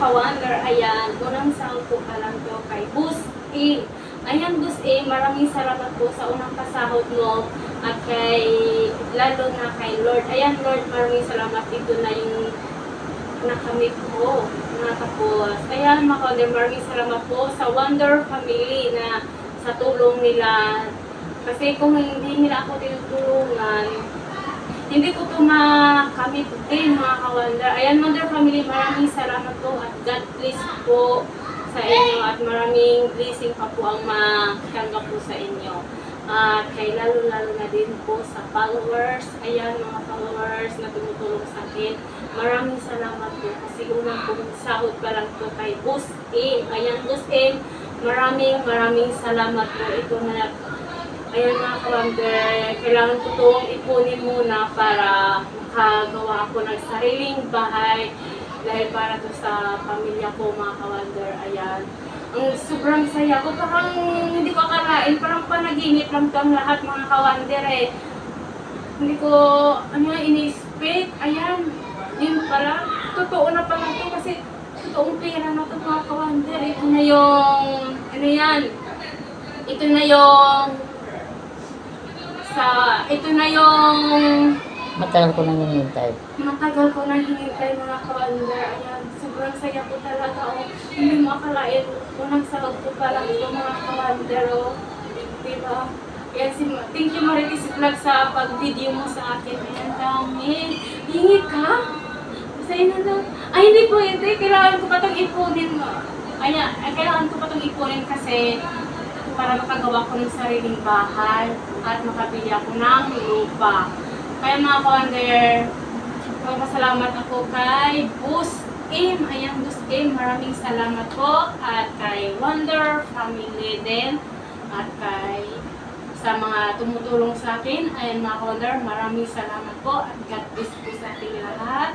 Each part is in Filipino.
ka-wonder, ayan, unang sahod ko pa lang to kay Boss A. Ayan, Boss A, maraming salamat po sa unang pasahod mo at kay, lalo na kay Lord. Ayan, Lord, maraming salamat. Ito na yung nakamit ko, mga kapos. Ayan, mga ka-wonder, maraming salamat po sa Wonder Family na sa tulong nila. Kasi kung hindi nila ako tinutulungan, hindi ko ito makamit din, mga ka-wonder. Ayan, Wonder Family, maraming salamat po at God bless po sa inyo at maraming blessing pa po ang matanggap po sa inyo. At kay lalo-lalo na din po sa followers. Ayan, mga followers na tumutulong sa akin. Maraming salamat po kasi unang pong sahod pa lang po kay Boss A. Ayan, Boss A, maraming salamat po. Ito na, ayan mga ka-wonder, kailangan ko itong ipunin muna para makagawa ako ng sariling bahay dahil para to sa pamilya ko, mga ka-wonder. Ayan. Ang sobrang saya ko, parang hindi ko akalain, parang panaginip lang ito ang lahat, mga ka-wonder eh. Hindi ko, ini-expect. Ayan, yun pala. Totoo na pala ito kasi totoong pera na ito, mga ka-wonder. Ito na yung, ito na yung Matagal ko nang hinihintay. matagal ko nang hinintay, mga ka-wonder. Ayan, sobrang saya ko talaga. Oh. Hindi mo akalain, unang sahod ko pa lang ito, mga ka-wonder. Oh. Diba? Ayan, thank you, Marites Vlog, sa pag-video mo sa akin. Ayan, dami. Hingi ka? Sa'yo na lang. Ay, hindi po, hindi. Kailangan ko pa itong ipunin mo. Ayan, kailangan ko pa itong ipunin kasi para makagawa ko ng sariling bahay at makabili ako ng lupa. Kaya mga ka-wonder, magpasalamat ako kay Boss M. Ayan, Boss M, maraming salamat po. At kay Wonder Family din. At kay sa mga tumutulong sa akin. Ayan mga ka-wonder, maraming salamat po. At God bless po sa ating lahat.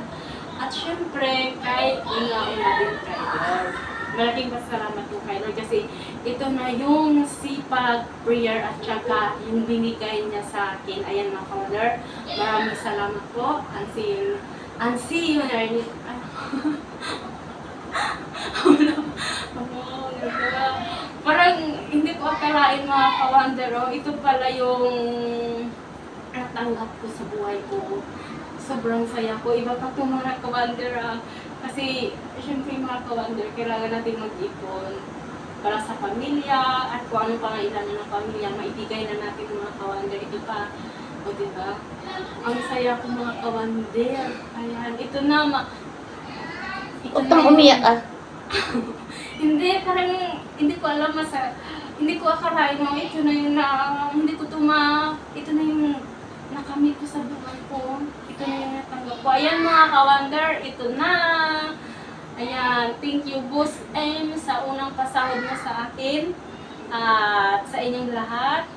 At syempre, kay una-una din kay Lord. Malaking pasalamat po kay Lord kasi ito na yung sipag, prayer at saka yung binigay niya sa akin. Ayan mga ka-wonder, maraming salamat po. And see you parang hindi ko akalain, mga ka-wonder, oh. Ito pala yung natanggap ko sa buhay ko. Sobrang saya ko. Iba pa itong mga ka-wonder, kasi, syempre mga ka-wonder, kailangan natin mag-ipon para sa pamilya at kung anong pangailangan ng pamilya, maibigay na natin, mga ka-wonder. Ito pa, o diba? Ang saya ko, mga ka-wonder. Ayan, ito na, Huwag pang umiyak ah. Hindi, parang, hindi ko alam, hindi ko akalain mo, ito na yung hindi ko ito na yung nakamit ko sa buhay ko. Ito na yung natanggap ko. Ayan mga ka-wonder, ito na. Ayan, thank you Boss M sa unang pasahod mo sa akin. At sa inyong lahat,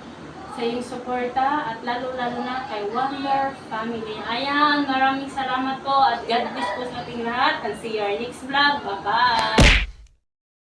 sa inyong suporta, at lalo-lalo na kay Wonder Family. Ayan, maraming salamat po at God bless po sa ating lahat. And see you our next vlog. Bye-bye!